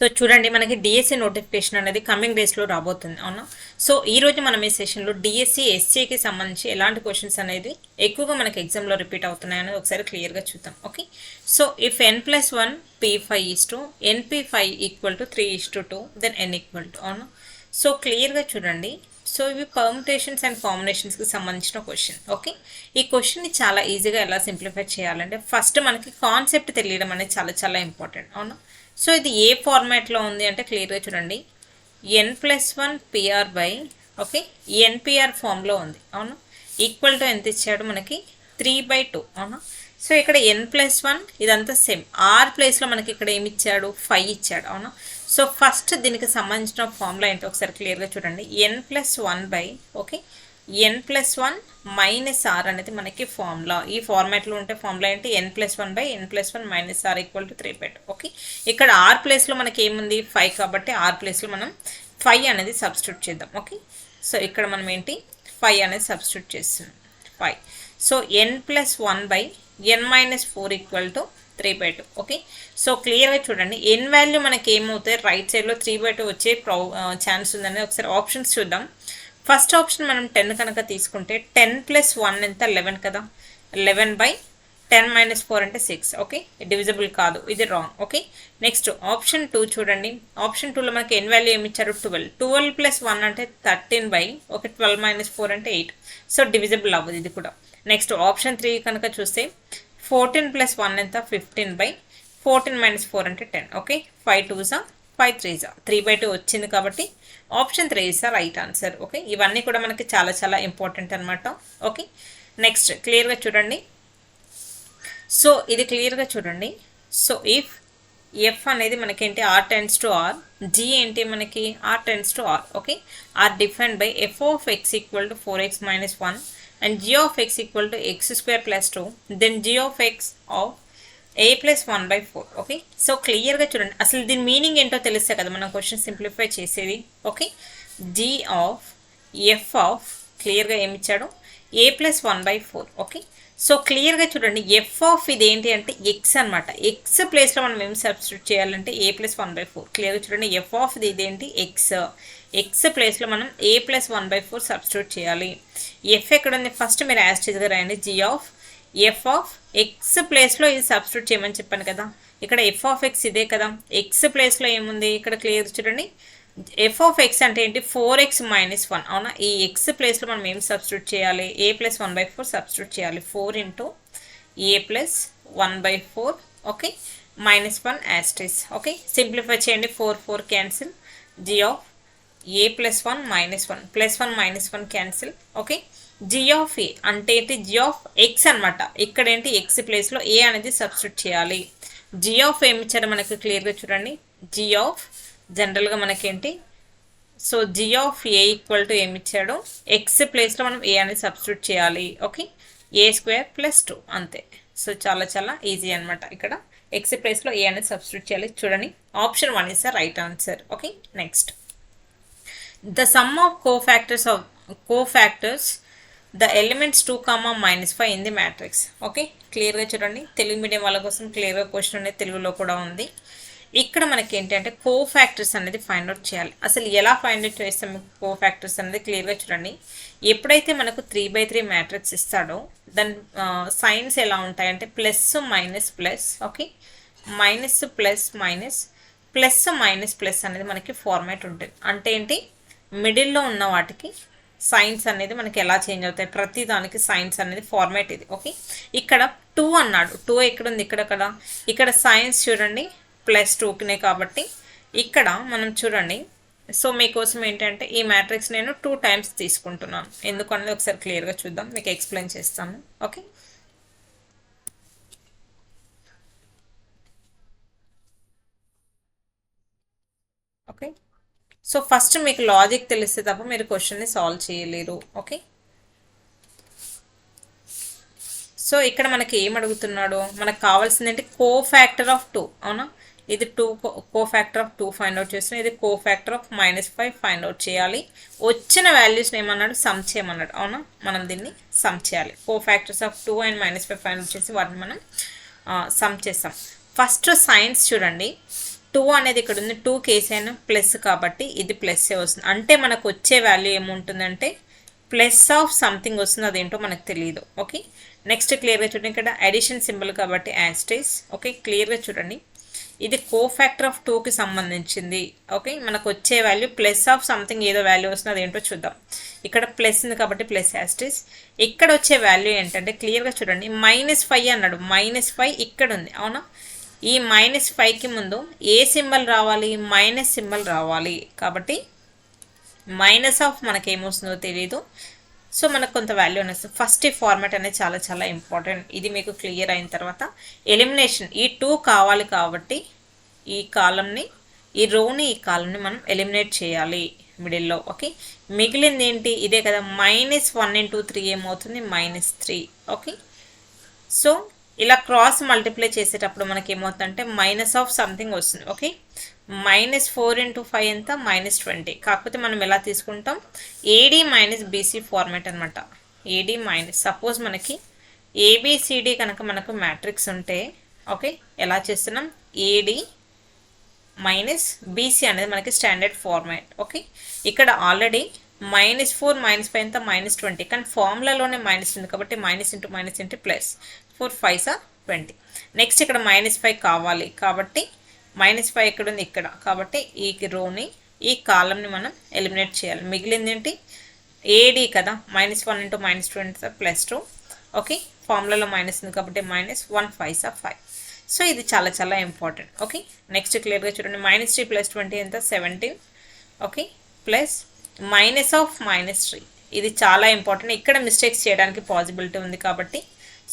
So చూడండి మనకి DSC notification అనేది కమింగ్ డేస్లో రాబోతుంది అవునా. సో ఈ రోజు మనం ఈ సెషన్లో డిఎస్సి ఎస్సీకి సంబంధించి ఎలాంటి క్వశ్చన్స్ అనేది ఎక్కువగా మనకి ఎగ్జామ్లో రిపీట్ అవుతున్నాయని ఒకసారి క్లియర్గా చూద్దాం. Okay, so if n+1 p5 np5 = 3:2 then n = అవునా. సో క్లియర్గా చూడండి. సో ఇవి పర్ముటేషన్స్ అండ్ కాంబినేషన్స్కి సంబంధించిన క్వశ్చన్. ఓకే, ఈ క్వశ్చన్ని చాలా ఈజీగా ఎలా సింప్లిఫై చేయాలంటే ఫస్ట్ మనకి కాన్సెప్ట్ తెలియడం అనేది చాలా చాలా ఇంపార్టెంట్ అవునా. సో ఇది ఏ ఫార్మాట్లో ఉంది అంటే క్లియర్గా చూడండి, n+1 PR by okay NPR ఫామ్లో ఉంది అవునా. ఈక్వల్ టు ఎంత ఇచ్చాడు మనకి 3/2 అవునా. సో ఇక్కడ n+1 ఇదంతా సేమ్, ఆర్ ప్లేస్లో మనకి ఇక్కడ ఏమి ఇచ్చాడు 5 ఇచ్చాడు అవునా. సో ఫస్ట్ దీనికి సంబంధించిన ఫార్ములా ఏంటో ఒకసారి క్లియర్గా చూడండి, n+1 by okay n+1 - r అనేది మనకి ఫార్ములా. ఈ ఫార్మాట్లో ఉంటే ఫార్ములా ఏంటి, n+1 by n+1 - r = 3/2. Okay, ఇక్కడ r ప్లేస్లో మనకి ఏముంది 5 కాబట్టి r ప్లేస్లో మనం 5 అనేది సబ్స్టిట్యూట్ చేద్దాం. ఓకే, సో ఇక్కడ మనం ఏంటి 5 అనేది సబ్స్టిట్యూట్ చేస్తున్నాం 5. So n+1 by n-4 = 3/2. Okay, so క్లియర్గా చూడండి n వాల్యూ మనకి ఏమవుతాయి రైట్ సైడ్లో 3/2 వచ్చే ఛాన్స్ ఉందని ఒకసారి ఆప్షన్స్ చూద్దాం. ఫస్ట్ ఆప్షన్ మనం 10 కనుక తీసుకుంటే 10+1 ఎంత 11 కదా, 11/10 - 4 అంటే 6. ఓకే, డివిజిబుల్ కాదు, ఇది రాంగ్. ఓకే, నెక్స్ట్ ఆప్షన్ 2 చూడండి. ఆప్షన్ 2లో మనకి n వాల్యూ ఏమి ఇచ్చారు 12, 12+1 అంటే 13 ఓకే 12 - 4 అంటే 8. సో డివిజిబుల్ అవ్వదు ఇది కూడా. నెక్స్ట్ ఆప్షన్ 3 కనుక చూస్తే 14+1 ఎంత 15/14 - 4 అంటే 10. ఓకే, 5 2s 5 3s 3/2 వచ్చింది కాబట్టి option 3 is right answer. Okay, ఇవన్నీ కూడా మనకి చాలా చాలా ఇంపార్టెంట్ అనమాట. ఓకే, నెక్స్ట్ క్లియర్గా చూడండి. సో ఇది క్లియర్గా చూడండి. సో ఇఫ్ ఎఫ్ అనేది మనకి ఏంటి r → r, g ఏంటి మనకి r → r. Okay, R defined by f(x) = 4x - 1 and g(x) = x² + 2 then g(x) of a+1/4. Okay, so క్లియర్గా చూడండి. అసలు దీని మీనింగ్ ఏంటో తెలిస్తే కదా మనం క్వశ్చన్ సింప్లిఫై చేసేది. ఓకే, g(f) క్లియర్గా ఏమి ఇచ్చాడు a+1/4. ఓకే, సో క్లియర్గా చూడండి f ఇదేంటి అంటే x అనమాట. x ప్లేస్లో మనం ఏం సబ్స్టిట్యూట్ చేయాలంటే a+1/4. క్లియర్గా చూడండి f ఇదేంటి x ప్లేస్లో మనం a+1/4 సబ్స్టిట్యూట్ చేయాలి. f ఎక్కడ ఉంది ఫస్ట్ మీరు యాస్టీజ్గా రాయండి, f(x) ప్లేస్లో ఇది సబ్స్టిట్యూట్ చేయమని చెప్పాను కదా. ఇక్కడ f(x) ఇదే కదా, x ప్లేస్లో ఏముంది ఇక్కడ క్లియర్ చూడండి. f(x) అంటే ఏంటి 4x - 1 అవునా. ఈ x ప్లేస్లో మనం ఏం సబ్స్టిట్యూట్ చేయాలి a+1/4 సబ్స్టిట్యూట్ చేయాలి. 4 × a+1/4 ఓకే -1 యాస్టీస్. ఓకే, సింప్లిఫై చేయండి, 4 4 cancel, g(a+1 - 1 +1 - 1 cancel. Okay, g(a) అంటే ఏంటి g(x) అనమాట. ఇక్కడ ఏంటి x ప్లేస్లో a అనేది సబ్స్టిట్యూట్ చేయాలి. g ఏమి ఇచ్చారో మనకి క్లియర్గా చూడండి, జనరల్గా మనకేంటి సో g(a) = ఏమి ఇచ్చాడు x ప్లేస్లో మనం a అనేది సబ్స్టిట్యూట్ చేయాలి. ఓకే, a² + 2 అంతే. సో చాలా చాలా ఈజీ అనమాట. ఇక్కడ x ప్లేస్లో a అనేది సబ్స్టిట్యూట్ చేయాలి. చూడండి option 1 is the right answer. Okay, next the sum of cofactors the elements 2, -5 in the matrix. Okay, క్లియర్గా చూడండి. తెలుగు మీడియం వాళ్ళ కోసం క్లియర్గా క్వశ్చన్ అనేది తెలుగులో కూడా ఉంది. ఇక్కడ మనకి ఏంటంటే కోఫాక్టర్స్ అనేది ఫైండ్ అవుట్ చేయాలి. అసలు ఎలా ఫైండ్ అవుట్ చేస్తాం కోఫాక్టర్స్ అనేది క్లియర్గా చూడండి. ఎప్పుడైతే మనకు 3/3 మ్యాట్రిక్స్ ఇస్తాడో దాని సైన్స్ ఎలా ఉంటాయంటే plus minus plus okay minus plus minus plus minus plus అనేది మనకి ఫార్మాట్ ఉంటుంది. అంటే ఏంటి మిడిల్లో ఉన్న వాటికి సైన్స్ అనేది మనకి ఎలా చేంజ్ అవుతాయి, ప్రతి దానికి సైన్స్ అనేది ఫార్మాట్ ఇది. ఓకే, ఇక్కడ 2 అన్నాడు, 2 ఎక్కడుంది ఇక్కడ సైన్స్ చూడండి +2నే కాబట్టి ఇక్కడ మనం చూడండి. సో మీకోసం ఏంటంటే ఈ మ్యాట్రిక్స్ నేను 2 టైమ్స్ తీసుకుంటున్నాను. ఎందుకనేది ఒకసారి క్లియర్గా చూద్దాం, మీకు ఎక్స్ప్లెయిన్ చేస్తాను. ఓకే, ఓకే సో ఫస్ట్ మీకు లాజిక్ తెలిస్తే తప్ప మీరు క్వశ్చన్ని సాల్వ్ చేయలేరు. ఓకే, సో ఇక్కడ మనకి ఏం అడుగుతున్నాడు, మనకు కావాల్సింది ఏంటి కోఫాక్టర్ ఆఫ్ 2 అవునా. ఇది 2 కోఫాక్టర్ ఆఫ్ 2 ఫైండ్ అవుట్ చేస్తున్నాం. ఇది కోఫాక్టర్ ఆఫ్ -5 ఫైండ్ అవుట్ చేయాలి. వచ్చిన వాల్యూస్ని ఏమన్నాడు సమ్ చేయమన్నాడు అవునా. మనం దీన్ని సమ్ చేయాలి. Cofactors of 2 and -5 find out చేసి వాటిని మనం సమ్ చేస్తాం. ఫస్ట్ సైన్స్ చూడండి, 2 అనేది ఇక్కడ ఉంది, 2 కేసైనా ప్లస్ కాబట్టి ఇది ప్లస్ వస్తుంది. అంటే మనకు వచ్చే వాల్యూ ఏముంటుందంటే ప్లస్ ఆఫ్ సంథింగ్ వస్తుంది, అదేంటో మనకు తెలియదు. ఓకే, నెక్స్ట్ క్లియర్గా చూడండి, ఇక్కడ అడిషన్ సింబల్ కాబట్టి యాస్టేస్. ఓకే, క్లియర్గా చూడండి, ఇది కోఫాక్టర్ ఆఫ్ 2కి సంబంధించింది. ఓకే, మనకు వచ్చే వాల్యూ ప్లస్ ఆఫ్ సంథింగ్ ఏదో వాల్యూ వస్తుంది, అదేంటో చూద్దాం. ఇక్కడ ప్లస్ ఉంది కాబట్టి ప్లస్ యాస్టేస్. ఇక్కడ వచ్చే వాల్యూ ఏంటంటే క్లియర్గా చూడండి, -5 అన్నాడు, -5 ఇక్కడ ఉంది. అవునా, ఈ -5కి ముందు ఏ సింబల్ రావాలి, మైనస్ సింబల్ రావాలి. కాబట్టి మైనస్ ఆఫ్ మనకేమొస్తుందో తెలియదు, సో మనకు కొంత వాల్యూ అనేది. ఫస్ట్ ఈ ఫార్మాట్ అనేది చాలా చాలా ఇంపార్టెంట్. ఇది మీకు క్లియర్ అయిన తర్వాత ఎలిమినేషన్, ఈ 2 కావాలి కాబట్టి ఈ కాలంని, ఈ రోని, ఈ కాలంని మనం ఎలిమినేట్ చేయాలి మిడిల్లో. ఓకే, మిగిలింది ఏంటి, ఇదే కదా, -1 × 3 ఏమవుతుంది, -3. ఓకే, సో ఇలా క్రాస్ మల్టిప్లై చేసేటప్పుడు మనకి ఏమవుతుందంటే మైనస్ ఆఫ్ సంథింగ్ వస్తుంది. ఓకే, -4 × 5 ఎంత, -20. కాకపోతే మనం ఎలా తీసుకుంటాం, AD - BC ఫార్మాట్ అనమాట. AD మైనస్, సపోజ్ మనకి ABCD కనుక మనకు మ్యాట్రిక్స్ ఉంటే, ఓకే, ఎలా చేస్తున్నాం, AD - BC అనేది మనకి స్టాండర్డ్ ఫార్మాట్. ఓకే, ఇక్కడ ఆల్రెడీ -4 -5 ఎంత, -20. కానీ ఫార్ములాలోనే మైనస్ ఉంది కాబట్టి -× +4 5 20. నెక్స్ట్ ఇక్కడ -5 కావాలి కాబట్టి -5 ఎక్కడ ఉంది, ఇక్కడ. కాబట్టి ఈ రోని, ఈ కాలంని మనం ఎలిమినేట్ చేయాలి. మిగిలింది ఏంటి, AD కదా, -1 × -20 +2. ఓకే, ఫార్ములాలో మైనస్ ఉంది కాబట్టి -1 5 5. సో ఇది చాలా చాలా ఇంపార్టెంట్. ఓకే, నెక్స్ట్ క్లియర్గా చూడండి, -3 + 20 ఎంత, 17. Okay, plus -3. ఇది చాలా ఇంపార్టెంట్, ఇక్కడ మిస్టేక్స్ చేయడానికి పాసిబిలిటీ ఉంది కాబట్టి.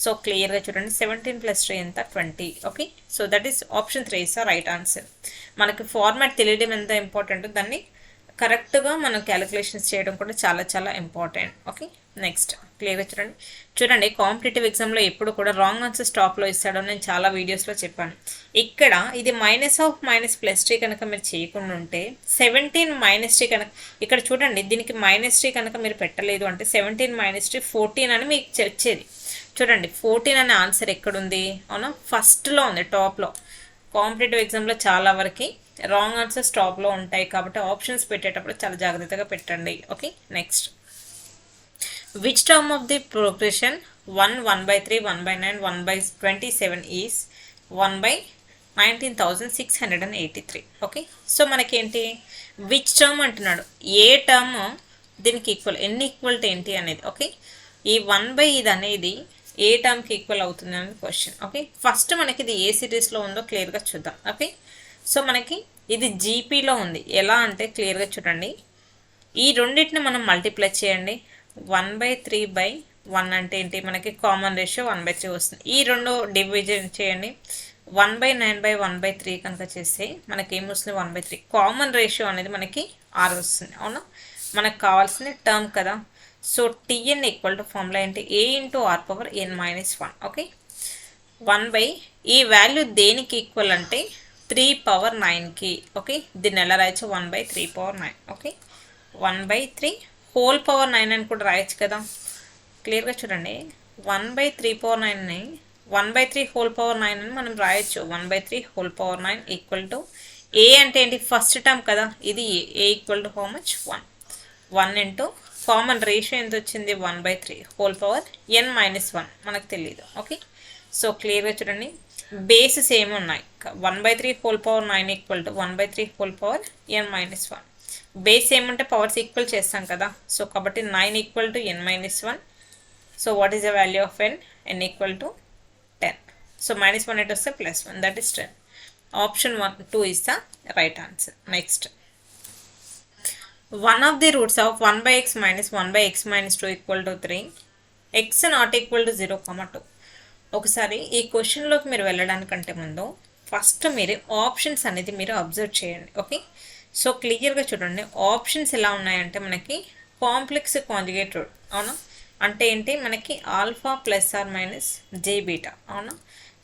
సో క్లియర్గా చూడండి, 17 + 3 ఎంత, 20. Okay, so that is option 3 is right answer. మనకి ఫార్మాట్ తెలియడం ఎంత ఇంపార్టెంట్, దాన్ని కరెక్ట్గా మనం క్యాలిక్యులేషన్స్ చేయడం కూడా చాలా చాలా ఇంపార్టెంట్. ఓకే, నెక్స్ట్ క్లియర్గా చూడండి, కాంపిటేటివ్ ఎగ్జామ్లో ఎప్పుడు కూడా రాంగ్ ఆన్సర్ స్టాప్లో ఇస్తాడో నేను చాలా వీడియోస్లో చెప్పాను. ఇక్కడ ఇది -3 కనుక మీరు చేయకుండా ఉంటే 17 -3 కనుక ఇక్కడ చూడండి, దీనికి -3 కనుక మీరు పెట్టలేదు అంటే 17 -3 14 అని మీకు వచ్చేది. చూడండి, 14 అనే ఆన్సర్ ఎక్కడుంది, అవునా, ఫస్ట్లో ఉంది, టాప్లో. కాంపిటేటివ్ ఎగ్జామ్లో చాలా వరకు రాంగ్ ఆన్సర్స్ టాప్లో ఉంటాయి కాబట్టి ఆప్షన్స్ పెట్టేటప్పుడు చాలా జాగ్రత్తగా పెట్టండి. Okay, next, which term of the progression 1/3 1/9 1/27 is 1/19,683. Okay, so మనకేంటి, విచ్ టర్మ్ అంటున్నాడు, ఏ టర్మ్ దీనికి ఈక్వల్, ఎన్ని ఈక్వల్ ఏంటి అనేది. ఓకే, ఈ 1 ఇది అనేది ఏ టర్మ్కి ఈక్వల్ అవుతుంది అనేది క్వశ్చన్. ఓకే, ఫస్ట్ మనకి ఇది ఏ సిరీస్లో ఉందో క్లియర్గా చూద్దాం. ఓకే, సో మనకి ఇది జీపీలో ఉంది. ఎలా అంటే క్లియర్గా చూడండి, ఈ రెండింటిని మనం మల్టిప్లై చేయండి. 1/3/1 అంటే ఏంటి, మనకి కామన్ రేషియో 1/3 వస్తుంది. ఈ రెండు డివిజన్ చేయండి, 1/9/1/3 కనుక చేస్తే మనకి ఏమొస్తుంది, 1/3. కామన్ రేషియో అనేది మనకి 6 వస్తుంది. అవునా, మనకు కావాల్సిన టర్మ్ కదా. సో Tn = ఫార్ములా ఏంటి, A × r⁻n-1. ఓకే, 1/, ఈ వాల్యూ దేనికి ఈక్వల్ అంటే 3/9కి. ఓకే, దీన్ని ఎలా రాయొచ్చు, 1/3/9. ఓకే, 1/3 హోల్ పవర్ 9 అని కూడా రాయొచ్చు కదా. క్లియర్గా చూడండి, 1/3/9ని 1/3 హోల్ పవర్ 9 అని మనం రాయొచ్చు. 1/3 హోల్ పవర్ 9 = A అంటే ఏంటి, ఫస్ట్ టర్మ్ కదా, ఇది A = how much, 1. 1 into common ratio ఎంత వచ్చింది, 1/3 హోల్ పవర్ n-1 మనకు తెలియదు. ఓకే, సో క్లియర్గా చూడండి, బేసెస్ ఏమి ఉన్నాయి, 1/3 whole power 9 = 1/3 whole power n-1. Base ఏమంటే పవర్స్ ఈక్వల్ చేస్తాం కదా. సో కాబట్టి 9 = n-1. So what is the value of n, n = 10. So -1 at వస్తే +1, that is 10. Option 2 is the right answer. Next, one of the roots of 1/x minus 1/x minus 2 = 3, x not equal to 0, 2. ఒకసారి ఈ క్వశ్చన్లోకి మీరు వెళ్ళడానికంటే ముందు first మీరు options అనేది మీరు observe చేయండి. Okay, so క్లియర్గా చూడండి, ఆప్షన్స్ ఎలా ఉన్నాయంటే మనకి కాంప్లెక్స్ కాంజుగేట్ రూట్. అవునా, అంటే ఏంటి, మనకి ఆల్ఫా +/-jβ. అవునా,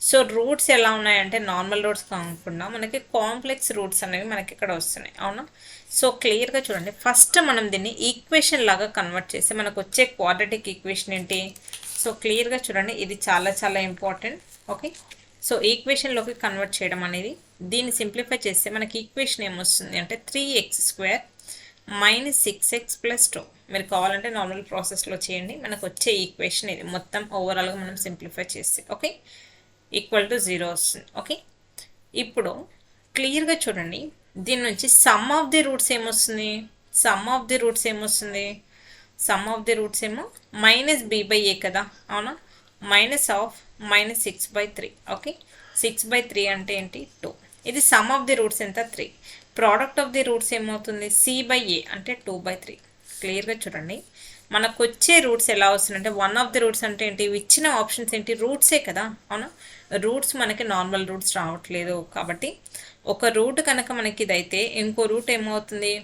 సో రూట్స్ ఎలా ఉన్నాయంటే నార్మల్ రూట్స్ కాకుండా మనకి కాంప్లెక్స్ రూట్స్ అనేవి మనకి ఇక్కడ వస్తున్నాయి. అవునా, సో క్లియర్గా చూడండి, ఫస్ట్ మనం దీన్ని ఈక్వేషన్ లాగా కన్వర్ట్ చేసి మనకు వచ్చే క్వాడ్రాటిక్ ఈక్వేషన్ ఏంటి. సో క్లియర్గా చూడండి, ఇది చాలా చాలా ఇంపార్టెంట్. ఓకే, సో ఈక్వేషన్లోకి కన్వర్ట్ చేయడం అనేది దీన్ని సింప్లిఫై చేస్తే మనకి ఈక్వేషన్ ఏమొస్తుంది అంటే 3x² మైనస్ 6x ప్లస్ 2. మీరు కావాలంటే నార్మల్ ప్రాసెస్లో చేయండి. మనకు వచ్చే ఈక్వేషన్ ఇది మొత్తం ఓవరాల్గా మనం సింప్లిఫై చేస్తే ఓకే ఈక్వల్ టు 0 వస్తుంది. ఓకే ఇప్పుడు క్లియర్గా చూడండి, దీని నుంచి సమ్ ఆఫ్ ది రూట్స్ ఏమొస్తుంది, సమ్ ఆఫ్ ది రూట్స్ ఏమొస్తుంది, సమ్ ఆఫ్ ది రూట్స్ ఏమో -b/a కదా, అవునా, మైనస్ ఆఫ్ -6/3. ఓకే 6/3 అంటే ఏంటి 2. ఇది సమ్ ఆఫ్ ది రూట్స్ ఎంత 3. ప్రోడక్ట్ ఆఫ్ ది రూట్స్ ఏమవుతుంది c/a అంటే 2/3. క్లియర్గా చూడండి, మనకు వచ్చే రూట్స్ ఎలా వస్తుందంటే వన్ ఆఫ్ ది రూట్స్ అంటే ఏంటి, ఇచ్చిన ఆప్షన్స్ ఏంటి రూట్సే కదా, అవునా, రూట్స్ మనకి నార్మల్ రూట్స్ రావట్లేదు కాబట్టి ఒక రూట్ కనుక మనకి ఇదైతే ఇంకో రూట్ ఏమవుతుంది,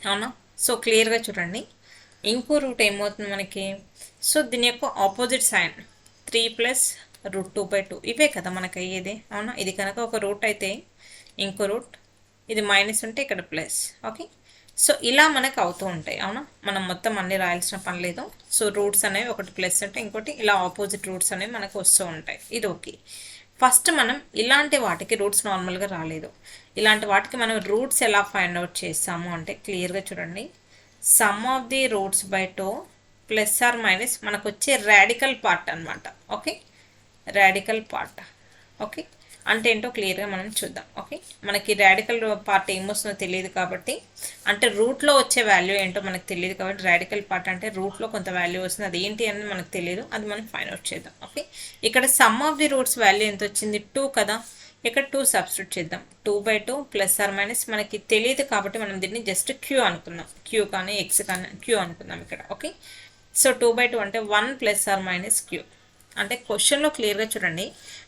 అవునా. సో క్లియర్గా చూడండి, ఇంకో రూట్ ఏమవుతుంది మనకి, సో దీని యొక్క ఆపోజిట్ సైన్ 3 + √2/2 ఇవే కదా మనకు అయ్యేది, అవునా. ఇది కనుక ఒక రూట్ అయితే ఇంకో రూట్, ఇది మైనస్ ఉంటే ఇక్కడ ప్లస్. ఓకే సో ఇలా మనకు అవుతూ ఉంటాయి, అవునా. మనం మొత్తం అన్ని రాయాల్సిన పని లేదు. సో రూట్స్ అనేవి ఒకటి ప్లస్ అంటే ఇంకోటి ఇలా ఆపోజిట్ రూట్స్ అనేవి మనకు వస్తూ ఉంటాయి. ఇది ఓకే. ఫస్ట్ మనం ఇలాంటి వాటికి రూట్స్ నార్మల్గా రాలేదు, ఇలాంటి వాటికి మనం రూట్స్ ఎలా ఫైండ్ అవుట్ చేస్తాము అంటే క్లియర్గా చూడండి, sum of the roots by 2 plus or minus మనకు వచ్చే రాడికల్ పార్ట్ అనమాట. Okay radical part. ఓకే అంటే ఏంటో క్లియర్గా మనం చూద్దాం. ఓకే మనకి రాడికల్ పార్ట్ ఏమొస్తుందో తెలియదు కాబట్టి, అంటే రూట్లో వచ్చే వాల్యూ ఏంటో మనకు తెలియదు కాబట్టి రాడికల్ పార్ట్ అంటే రూట్లో కొంత వాల్యూ వస్తుంది, అది ఏంటి అనేది మనకు తెలియదు, అది మనం ఫైండ్ అవుట్ చేద్దాం. ఓకే ఇక్కడ some of the roots value ఎంత వచ్చింది 2 కదా, ఇక్కడ 2 సబ్స్టిట్యూట్ చేద్దాం. 2/2 ప్లస్ ఆర్ మైనస్ మనకి తెలియదు కాబట్టి మనం దీన్ని జస్ట్ క్యూ అనుకుందాం, క్యూ కానీ ఎక్స్ కానీ క్యూ అనుకుందాం ఇక్కడ. ఓకే సో 2/2 అంటే 1 + ఆర్ మైనస్ క్యూ. అంటే క్వశ్చన్లో క్లియర్గా చూడండి,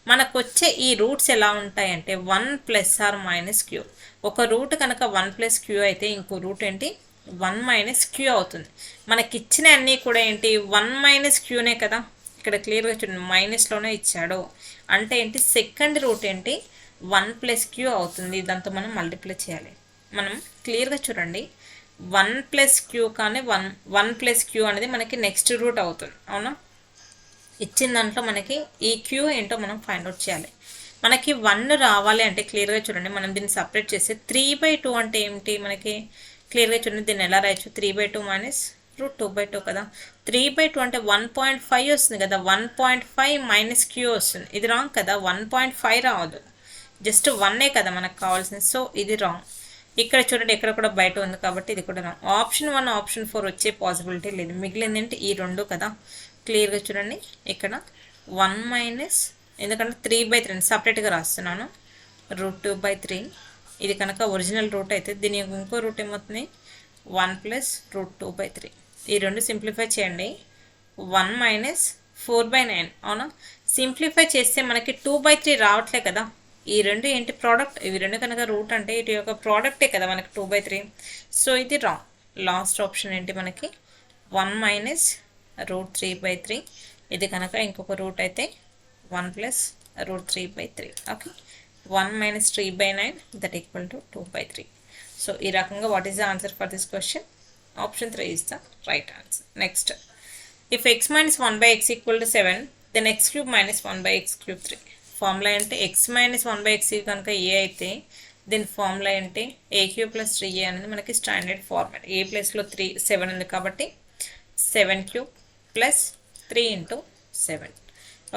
మనకు వచ్చే ఈ రూట్స్ ఎలా ఉంటాయంటే 1 + ఆర్ మైనస్ క్యూ. ఒక రూట్ కనుక 1 + క్యూ అయితే ఇంకో రూట్ ఏంటి 1 - క్యూ అవుతుంది. మనకి ఇచ్చిన అన్నీ కూడా ఏంటి 1 - క్యూనే కదా, ఇక్కడ క్లియర్గా చూడండి మైనస్లోనే ఇచ్చాడు అంటే ఏంటి సెకండ్ రూట్ ఏంటి 1 + క్యూ అవుతుంది. దాంతో మనం మల్టిప్లై చేయాలి. మనం క్లియర్గా చూడండి 1 + క్యూ కానీ 1 + క్యూ అనేది మనకి నెక్స్ట్ రూట్ అవుతుంది, అవునా. ఇచ్చిన దాంట్లో మనకి ఈ క్యూ ఏంటో మనం ఫైండ్ అవుట్ చేయాలి. మనకి 1 రావాలి అంటే క్లియర్గా చూడండి, మనం దీన్ని సపరేట్ చేస్తే 3/2 అంటే ఏమిటి మనకి క్లియర్గా చూడండి, దీన్ని ఎలా రాయొచ్చు 3/2 - √2/2 కదా. 3/2 అంటే 1.5 వస్తుంది కదా, 1.5 - క్యూ వస్తుంది. ఇది రాంగ్ కదా, 1.5 రావద్దు, జస్ట్ 1ఏ కదా మనకు కావాల్సింది. సో ఇది రాంగ్. ఇక్కడ చూడండి ఎక్కడ కూడా బయట ఉంది కాబట్టి ఇది కూడా రాంగ్. ఆప్షన్ 1 ఆప్షన్ 4 వచ్చే పాసిబిలిటీ లేదు, మిగిలింది ఏంటి ఈ 2 కదా. క్లియర్గా చూడండి ఇక్కడ 1 - ఎందుకంటే 3/3 సపరేట్గా రాస్తున్నాను, √2/3. ఇది కనుక ఒరిజినల్ రూట్ అయితే దీని ఇంకో రూట్ ఏమవుతుంది 1 + √2/3. ఈ రెండు సింప్లిఫై చేయండి, 1 - 4/9 అవునా. సింప్లిఫై చేస్తే మనకి 2/3 రావట్లే కదా, ఈ రెండు ఏంటి ప్రోడక్ట్, ఇవి రెండు కనుక రూట్ అంటే ఇటు యొక్క ప్రోడక్టే కదా మనకి 2/3. సో ఇది రాంగ్. లాస్ట్ ఆప్షన్ ఏంటి మనకి 1 - √3/3. ఇది కనుక ఇంకొక రూట్ అయితే 1 + √3/3. Okay 1 - 3/9 that equal to 2/3. So ఈ రకంగా what is the answer for this question, option 3 is the right answer. Next, if x - 1/x = 7 then x³ - 1/x³ 3. Formula అంటే x - 1/x కనుక ఏ అయితే దీని ఫార్ములా ఏంటి a³ + 3a అనేది మనకి స్టాండర్డ్ ఫార్మాట్. ఏ ప్లేస్లో 7 ఉంది కాబట్టి 7³ + 3 × 7.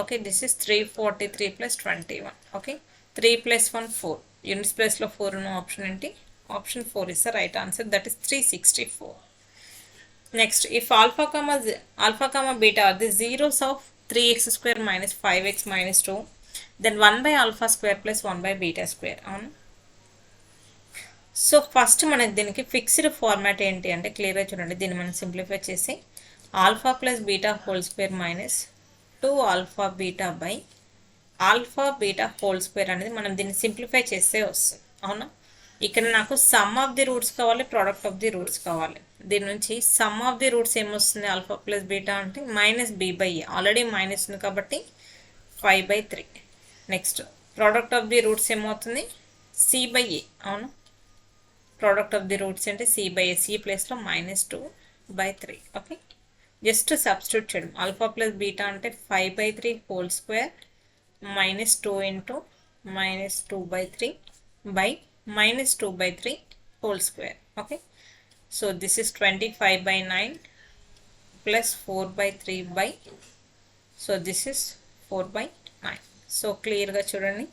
Okay this is 343 + 21. Okay 3 + 1 4, units ప్లేస్లో 4 ఉన్న ఆప్షన్ ఏంటి, option 4 is the right answer, that is 364. Next, if alpha comma beta are the zeros of 3x² - 5x - 2 then 1/α² + 1/β². అవును. సో ఫస్ట్ మనకి దీనికి ఫిక్స్డ్ ఫార్మాట్ ఏంటి అంటే క్లియర్గా చూడండి, దీన్ని మనం సింప్లిఫై చేసి α + β² - 2α β/α β² అనేది మనం దీన్ని సింప్లిఫై చేస్తే వస్తుంది, అవునా. ఇక్కడ నాకు సమ్ ఆఫ్ ది రూట్స్ కావాలి, ప్రోడక్ట్ ఆఫ్ ది రూట్స్ కావాలి. దీని నుంచి సమ్ ఆఫ్ ది రూట్స్ ఏమొస్తుంది α + β అంటే -b/a, ఆల్రెడీ మైనస్ ఉంది కాబట్టి 5/3. Next product of the roots ఏమవుతుంది c/a, అవును. ప్రోడక్ట్ ఆఫ్ ది రూట్స్ అంటే c/a, c ప్లేస్లో -2/3. ఓకే జస్ట్ సబ్స్టిట్యూట్ చేయడం, α + β అంటే 5/3² - 2 × minus 2 by 3 by minus 2 by 3 whole square. Okay, so this is 25 by 9 plus 4 by 3 by, so this is 4 by 9. So క్లియర్గా చూడండి.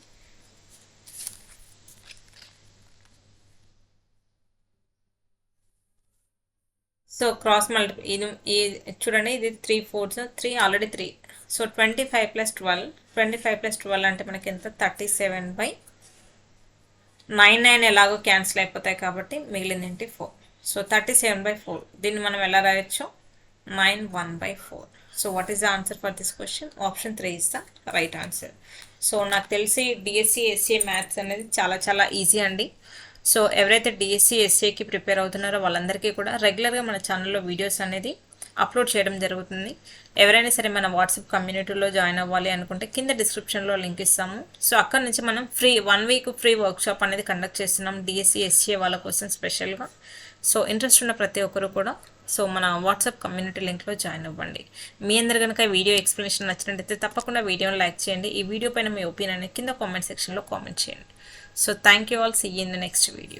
So cross multiply ఇది చూడండి, ఇది 3 4 3 already 3. So 25 plus 12 అంటే మనకి ఎంత 37 బై 9 ఎలాగో క్యాన్సిల్ అయిపోతాయి కాబట్టి మిగిలింది ఏంటి 4. సో 37 by 4 దీన్ని మనం ఎలా రాయొచ్చు 9 1 by 4. So what is the answer for this question? Option 3 is the right answer. So నాకు తెలిసి డిఎస్సి ఎస్సీఏ మ్యాథ్స్ అనేది చాలా ఈజీ అండి. సో ఎవరైతే డిఎస్సి ఎస్సీఏకి ప్రిపేర్ అవుతున్నారో వాళ్ళందరికీ కూడా రెగ్యులర్గా మన ఛానల్లో వీడియోస్ అనేది అప్లోడ్ చేయడం జరుగుతుంది. ఎవరైనా సరే మన వాట్సాప్ కమ్యూనిటీలో జాయిన్ అవ్వాలి అనుకుంటే కింద డిస్క్రిప్షన్లో లింక్ ఇస్తాము. సో అక్కడ నుంచి మనం ఫ్రీ 1 వీక్ ఫ్రీ వర్క్షాప్ అనేది కండక్ట్ చేస్తున్నాం డిఎస్సి ఎస్సీఏ వాళ్ళ కోసం స్పెషల్గా. సో ఇంట్రెస్ట్ ఉన్న ప్రతి ఒక్కరు కూడా సో మన వాట్సాప్ కమ్యూనిటీ లింక్లో జాయిన్ అవ్వండి. మీ అందరు కనుక వీడియో ఎక్స్ప్లెనేషన్ నచ్చినట్టయితే తప్పకుండా వీడియోని లైక్ చేయండి. ఈ వీడియో పైన మీ ఒపీనియన్ కింద కామెంట్ సెక్షన్లో కామెంట్ చేయండి. So thank you all, see you in the next video.